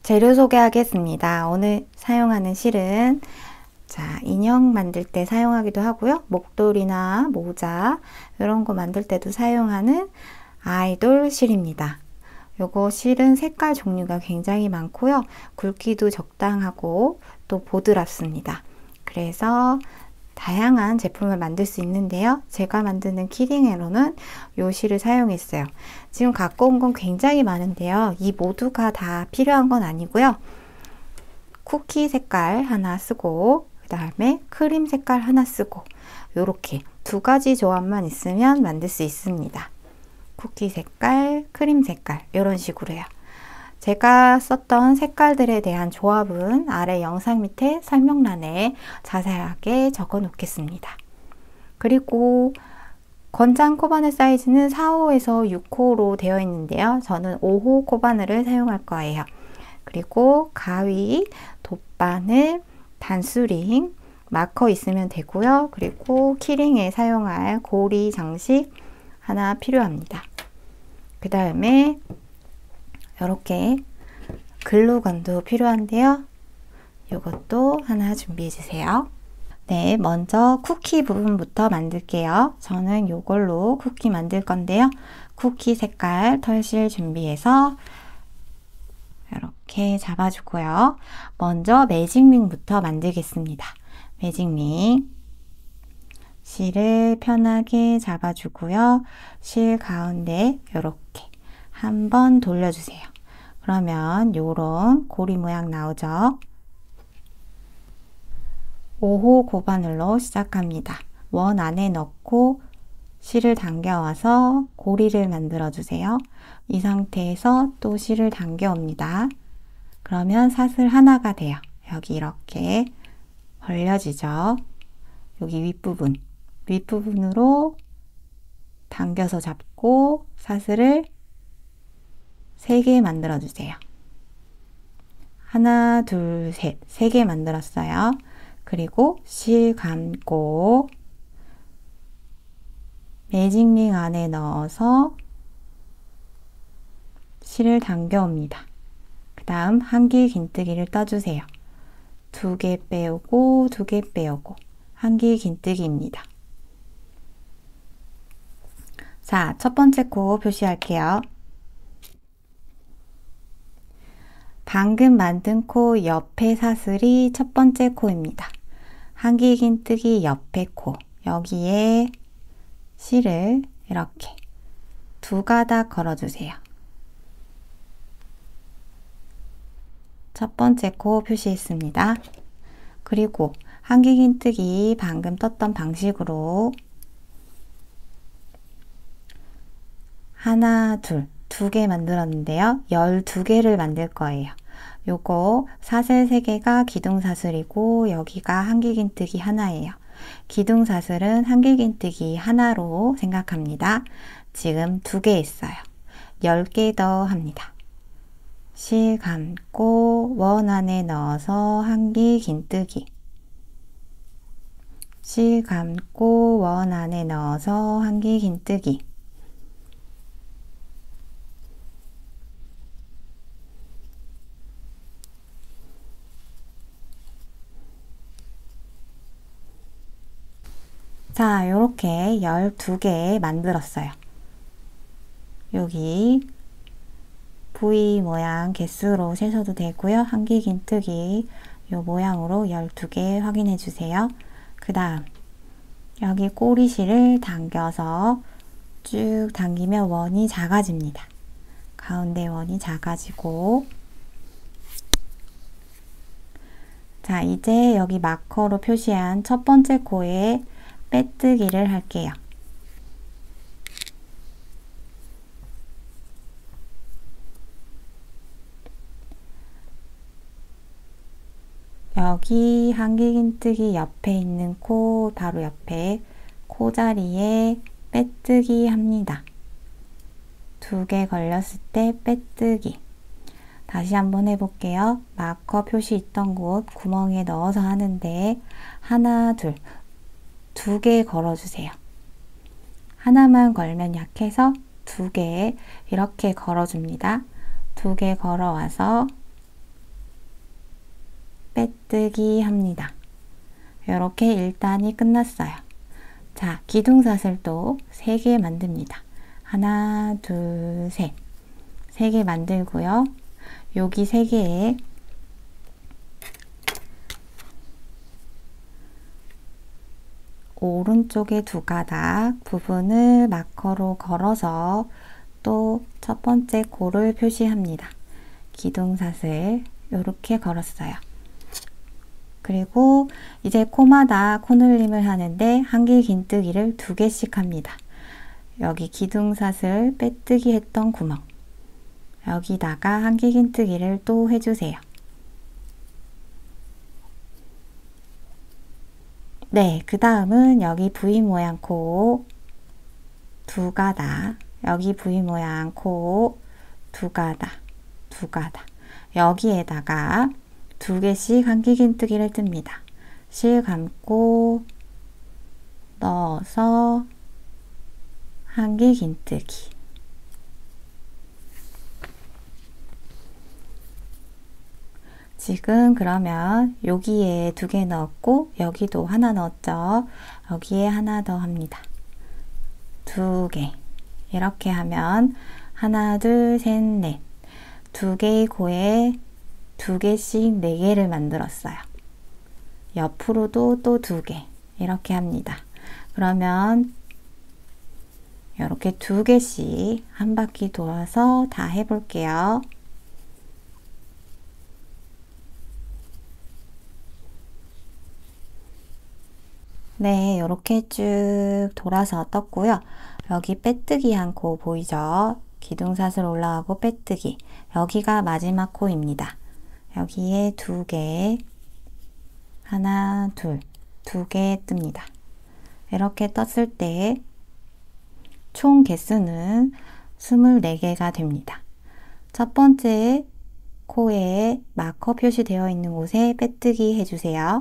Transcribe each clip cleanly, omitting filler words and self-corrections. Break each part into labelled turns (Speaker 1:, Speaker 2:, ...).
Speaker 1: 재료 소개하겠습니다. 오늘 사용하는 실은 인형 만들 때 사용하기도 하고요. 목도리나 모자 이런 거 만들 때도 사용하는 아이돌 실입니다. 요거 실은 색깔 종류가 굉장히 많고요. 굵기도 적당하고 또 보드랍습니다. 그래서 다양한 제품을 만들 수 있는데요. 제가 만드는 키링으로는 요 실을 사용했어요. 지금 갖고 온 건 굉장히 많은데요. 이 모두가 다 필요한 건 아니고요. 쿠키 색깔 하나 쓰고 그 다음에 크림 색깔 하나 쓰고 요렇게 두 가지 조합만 있으면 만들 수 있습니다. 쿠키 색깔, 크림 색깔 이런 식으로요. 제가 썼던 색깔들에 대한 조합은 아래 영상 밑에 설명란에 자세하게 적어 놓겠습니다. 그리고 권장 코바늘 사이즈는 4호에서 6호로 되어 있는데요. 저는 5호 코바늘을 사용할 거예요. 그리고 가위, 돗바늘, 단수링, 마커 있으면 되고요. 그리고 키링에 사용할 고리 장식 하나 필요합니다. 그 다음에 이렇게 글루건도 필요한데요. 이것도 하나 준비해 주세요. 네, 먼저 쿠키 부분부터 만들게요. 저는 이걸로 쿠키 만들 건데요. 쿠키 색깔 털실 준비해서 이렇게 잡아주고요. 먼저 매직링부터 만들겠습니다. 매직링 실을 편하게 잡아주고요. 실 가운데 이렇게 한번 돌려주세요. 그러면 요런 고리 모양 나오죠? 5호 고바늘로 시작합니다. 원 안에 넣고 실을 당겨와서 고리를 만들어 주세요. 이 상태에서 또 실을 당겨 옵니다. 그러면 사슬 하나가 돼요. 여기 이렇게 벌려지죠? 여기 윗부분으로 당겨서 잡고 사슬을 3개 만들어 주세요. 하나, 둘, 셋, 3개 만들었어요. 그리고 실 감고 매직링 안에 넣어서 실을 당겨 옵니다. 그 다음 한길 긴뜨기를 떠주세요. 2개 빼오고 2개 빼오고 한길 긴뜨기입니다. 자, 첫 번째 코 표시할게요. 방금 만든 코 옆에 사슬이 첫 번째 코입니다. 한길 긴뜨기 옆에 코, 여기에 실을 이렇게 2가닥 걸어주세요. 첫 번째 코 표시했습니다. 그리고 한길 긴뜨기 방금 떴던 방식으로 하나, 둘, 2개 만들었는데요. 12개를 만들 거예요. 요거 사슬 3개가 기둥사슬이고 여기가 한길긴뜨기 하나예요. 기둥사슬은 한길긴뜨기 하나로 생각합니다. 지금 2개 했어요. 10개 더 합니다. 실 감고 원 안에 넣어서 한길긴뜨기, 실 감고 원 안에 넣어서 한길긴뜨기, 자, 이렇게 12개 만들었어요. 여기 V 모양 개수로 세셔도 되고요. 한길 긴뜨기 요 모양으로 12개 확인해 주세요. 그 다음 여기 꼬리실을 당겨서 쭉 당기면 원이 작아집니다. 가운데 원이 작아지고, 자, 이제 여기 마커로 표시한 첫 번째 코에 빼뜨기를 할게요. 여기 한길긴뜨기 옆에 있는 코 바로 옆에 코 자리에 빼뜨기 합니다. 2개 걸렸을 때 빼뜨기. 다시 한번 해볼게요. 마커 표시 있던 곳 구멍에 넣어서 하는데 하나, 둘, 2개 걸어주세요. 하나만 걸면 약해서 2개 이렇게 걸어줍니다. 2개 걸어와서 빼뜨기 합니다. 이렇게 1단이 끝났어요. 자, 기둥사슬도 3개 만듭니다. 하나, 둘, 셋. 3개 만들고요. 여기 3개에 오른쪽에 2가닥 부분을 마커로 걸어서 또 첫 번째 코를 표시합니다. 기둥사슬 이렇게 걸었어요. 그리고 이제 코마다 코늘림을 하는데 한길긴뜨기를 2개씩 합니다. 여기 기둥사슬 빼뜨기 했던 구멍, 여기다가 한길긴뜨기를 또 해주세요. 네, 그 다음은 여기 V 모양 코 2가닥, 여기 V 모양 코 2가닥, 2가닥, 여기에다가 2개씩 한길긴뜨기를 뜹니다. 실 감고 넣어서 한길긴뜨기. 지금 그러면 여기에 2개 넣었고 여기도 하나 넣었죠. 여기에 하나 더 합니다. 2개. 이렇게 하면 하나, 둘, 셋, 넷. 2개의 코에 2개씩 4개를 만들었어요. 옆으로도 또 2개. 이렇게 합니다. 그러면 이렇게 2개씩 한 바퀴 돌아서 다 해볼게요. 네, 이렇게 쭉 돌아서 떴고요. 여기 빼뜨기 한 코 보이죠? 기둥사슬 올라가고 빼뜨기. 여기가 마지막 코입니다. 여기에 2개, 하나, 둘, 2개 뜹니다. 이렇게 떴을 때 총 개수는 24개가 됩니다. 첫 번째 코에 마커 표시되어 있는 곳에 빼뜨기 해주세요.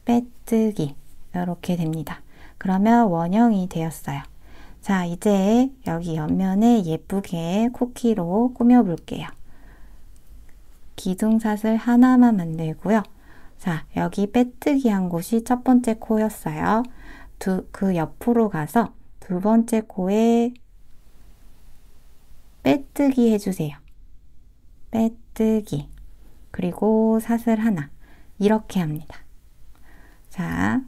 Speaker 1: 빼뜨기 이렇게 됩니다. 그러면 원형이 되었어요. 자, 이제 여기 옆면에 예쁘게 쿠키로 꾸며 볼게요. 기둥사슬 하나만 만들고요. 자, 여기 빼뜨기 한 곳이 첫 번째 코였어요. 그 옆으로 가서 2번째 코에 빼뜨기 해주세요. 빼뜨기. 그리고 사슬 하나. 이렇게 합니다. 자,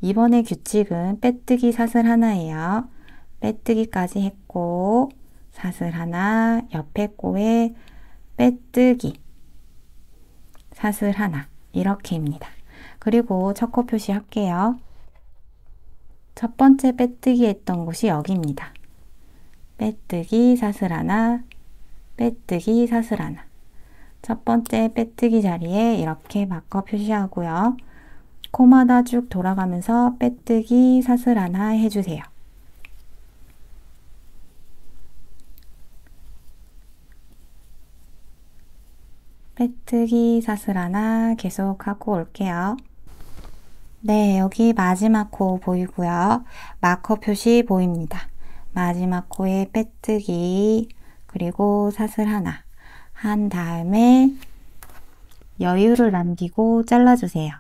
Speaker 1: 이번에 규칙은 빼뜨기 사슬 하나예요. 빼뜨기까지 했고 사슬 하나, 옆에 코에 빼뜨기 사슬 하나 이렇게입니다. 그리고 첫 코 표시 할게요. 첫 번째 빼뜨기 했던 곳이 여기입니다. 빼뜨기 사슬 하나, 빼뜨기 사슬 하나. 첫 번째 빼뜨기 자리에 이렇게 바꿔 표시하고요. 코마다 쭉 돌아가면서 빼뜨기 사슬 하나 해주세요. 빼뜨기 사슬 하나 계속 하고 올게요. 네, 여기 마지막 코 보이고요. 마커 표시 보입니다. 마지막 코에 빼뜨기 그리고 사슬 하나 한 다음에 여유를 남기고 잘라주세요.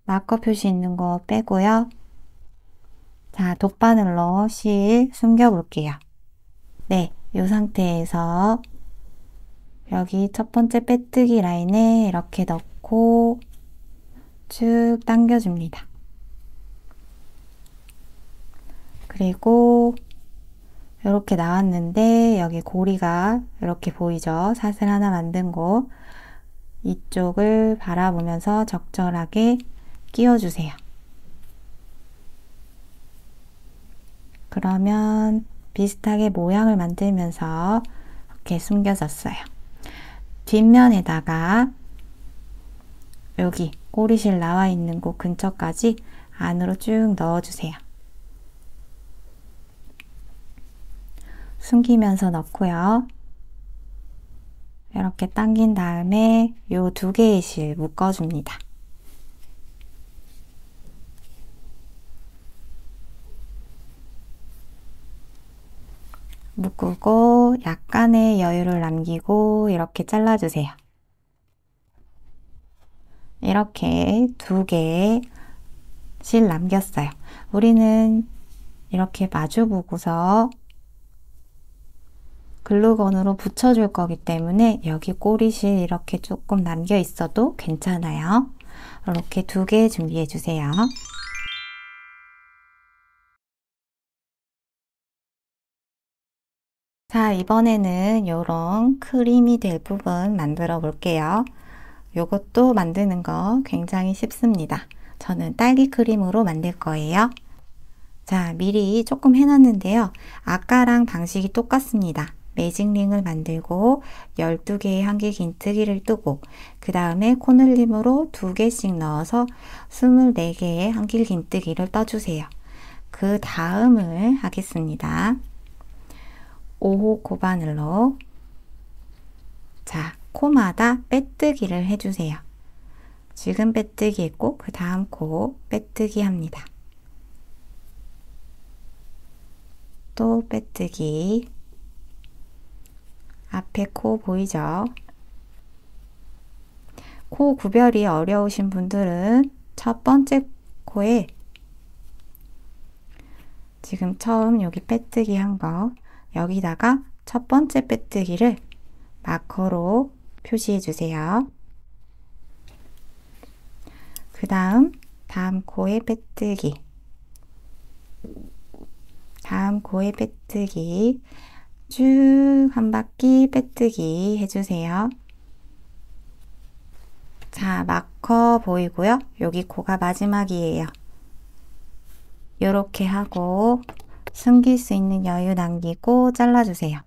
Speaker 1: 마커 표시 있는 거 빼고요. 자, 돗바늘로 실 숨겨 볼게요. 네, 이 상태에서 여기 첫 번째 빼뜨기 라인에 이렇게 넣고 쭉 당겨줍니다. 그리고 이렇게 나왔는데 여기 고리가 이렇게 보이죠? 사슬 하나 만든 곳 이쪽을 바라보면서 적절하게 끼워주세요. 그러면 비슷하게 모양을 만들면서 이렇게 숨겨졌어요. 뒷면에다가 여기 꼬리실 나와 있는 곳 근처까지 안으로 쭉 넣어주세요. 숨기면서 넣고요. 이렇게 당긴 다음에 이 2개의 실 묶어줍니다. 묶고 약간의 여유를 남기고 이렇게 잘라주세요. 이렇게 2개 실 남겼어요. 우리는 이렇게 마주 보고서 글루건으로 붙여줄 거기 때문에 여기 꼬리실 이렇게 조금 남겨 있어도 괜찮아요. 이렇게 2개 준비해 주세요. 자, 이번에는 이런 크림이 될 부분 만들어 볼게요. 요것도 만드는 거 굉장히 쉽습니다. 저는 딸기 크림으로 만들 거예요. 자, 미리 조금 해놨는데요. 아까랑 방식이 똑같습니다. 매직링을 만들고 12개의 한길 긴뜨기를 뜨고 그 다음에 코늘림으로 2개씩 넣어서 24개의 한길 긴뜨기를 떠주세요. 그 다음을 하겠습니다. 5호 코바늘로 자, 코마다 빼뜨기를 해주세요. 지금 빼뜨기 했고 그 다음 코 빼뜨기 합니다. 또 빼뜨기. 앞에 코 보이죠? 코 구별이 어려우신 분들은 첫 번째 코에 지금 처음 여기 빼뜨기 한 거 여기다가 첫 번째 빼뜨기를 마커로 표시해 주세요. 그 다음 코에 빼뜨기, 다음 코에 빼뜨기, 쭉 한 바퀴 빼뜨기 해주세요. 자, 마커 보이고요. 여기 코가 마지막이에요. 이렇게 하고 숨길 수 있는 여유 남기고 잘라주세요.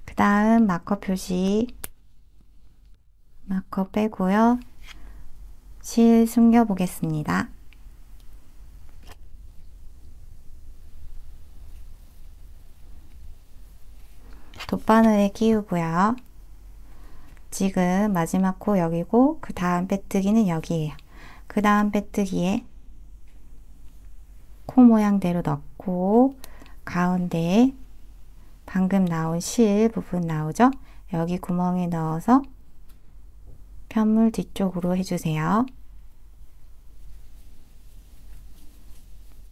Speaker 1: 그 다음 마커 표시, 마커 빼고요. 실 숨겨 보겠습니다. 돗바늘에 끼우고요. 지금 마지막 코 여기고 그 다음 빼뜨기는 여기에요. 그 다음 빼뜨기에 코 모양대로 넣고 가운데에 방금 나온 실 부분 나오죠? 여기 구멍에 넣어서 편물 뒤쪽으로 해주세요.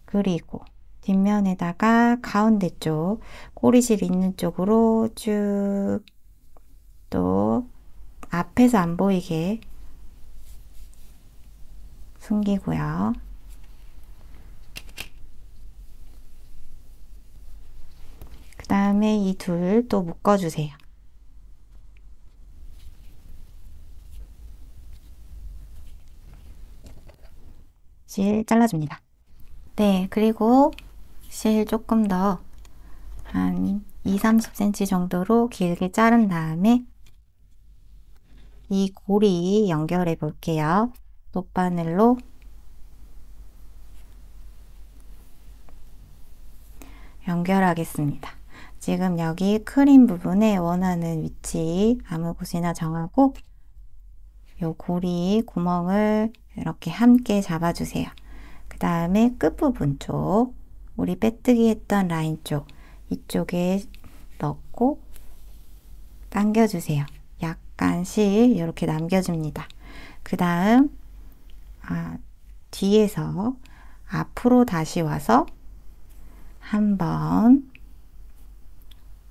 Speaker 1: 그리고 뒷면에다가 가운데 쪽 꼬리실 있는 쪽으로 쭉 또 앞에서 안 보이게 숨기고요. 그 다음에 이 둘 또 묶어주세요. 실 잘라줍니다. 네, 그리고 실 조금 더 한 20-30cm 정도로 길게 자른 다음에 이 고리 연결해 볼게요. 돗바늘로 연결하겠습니다. 지금 여기 크림 부분에 원하는 위치 아무 곳이나 정하고 요 고리 구멍을 이렇게 함께 잡아주세요. 그 다음에 끝부분 쪽 우리 빼뜨기 했던 라인 쪽 이쪽에 넣고 당겨주세요. 약간 실 이렇게 남겨줍니다. 그 다음 뒤에서 앞으로 다시 와서 한 번,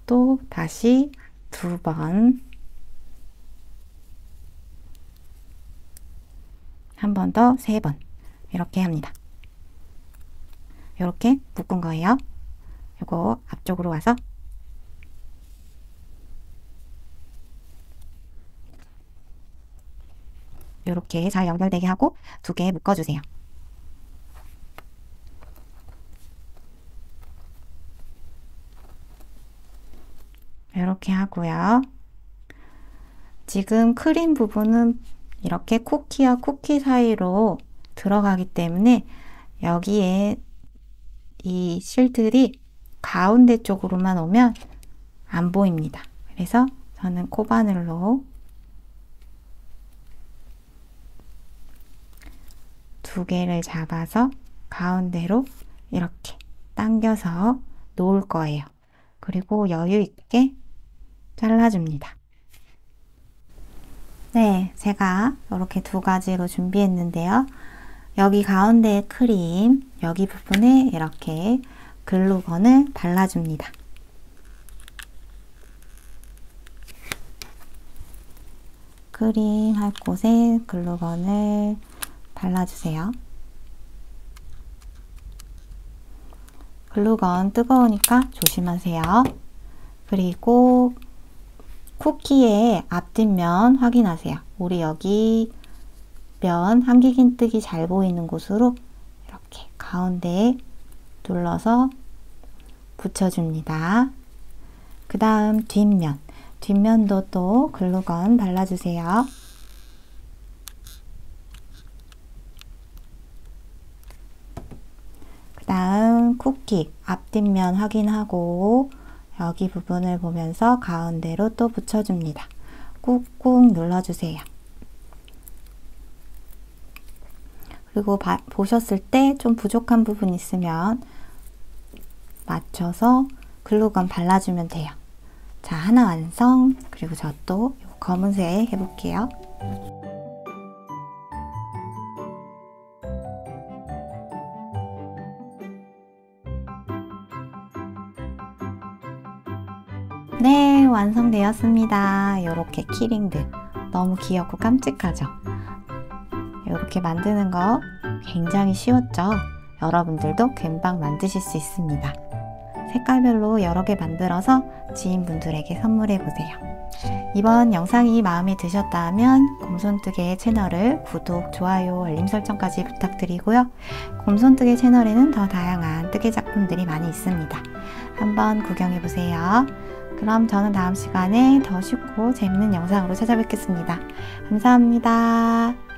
Speaker 1: 또 다시 2번, 한 번 더 3번 이렇게 합니다. 이렇게 묶은 거예요. 이거 앞쪽으로 와서 이렇게 잘 연결되게 하고 2개 묶어주세요. 이렇게 하고요. 지금 크림 부분은 이렇게 쿠키와 쿠키 사이로 들어가기 때문에 여기에 이 실들이 가운데 쪽으로만 오면 안 보입니다. 그래서 저는 코바늘로 2개를 잡아서 가운데로 이렇게 당겨서 놓을 거예요. 그리고 여유 있게 잘라줍니다. 네, 제가 이렇게 두 가지로 준비했는데요. 여기 가운데 크림, 여기 부분에 이렇게 글루건을 발라줍니다. 크림 할 곳에 글루건을 발라주세요. 글루건 뜨거우니까 조심하세요. 그리고 쿠키의 앞뒷면 확인하세요. 우리 여기 면 한길긴뜨기 잘 보이는 곳으로 이렇게 가운데에 눌러서 붙여줍니다. 그 다음 뒷면도 또 글루건 발라주세요. 그 다음 쿠키 앞뒷면 확인하고 여기 부분을 보면서 가운데로 또 붙여줍니다. 꾹꾹 눌러주세요. 그리고 보셨을 때 좀 부족한 부분 있으면 맞춰서 글루건 발라주면 돼요. 자, 하나 완성. 그리고 저 또 검은색 해볼게요. 네, 완성되었습니다. 이렇게 키링들 너무 귀엽고 깜찍하죠? 이렇게 만드는 거 굉장히 쉬웠죠? 여러분들도 금방 만드실 수 있습니다. 색깔별로 여러 개 만들어서 지인분들에게 선물해 보세요. 이번 영상이 마음에 드셨다면 곰손뜨개 채널을 구독, 좋아요, 알림 설정까지 부탁드리고요. 곰손뜨개 채널에는 더 다양한 뜨개 작품들이 많이 있습니다. 한번 구경해 보세요. 그럼 저는 다음 시간에 더 쉽고 재밌는 영상으로 찾아뵙겠습니다. 감사합니다.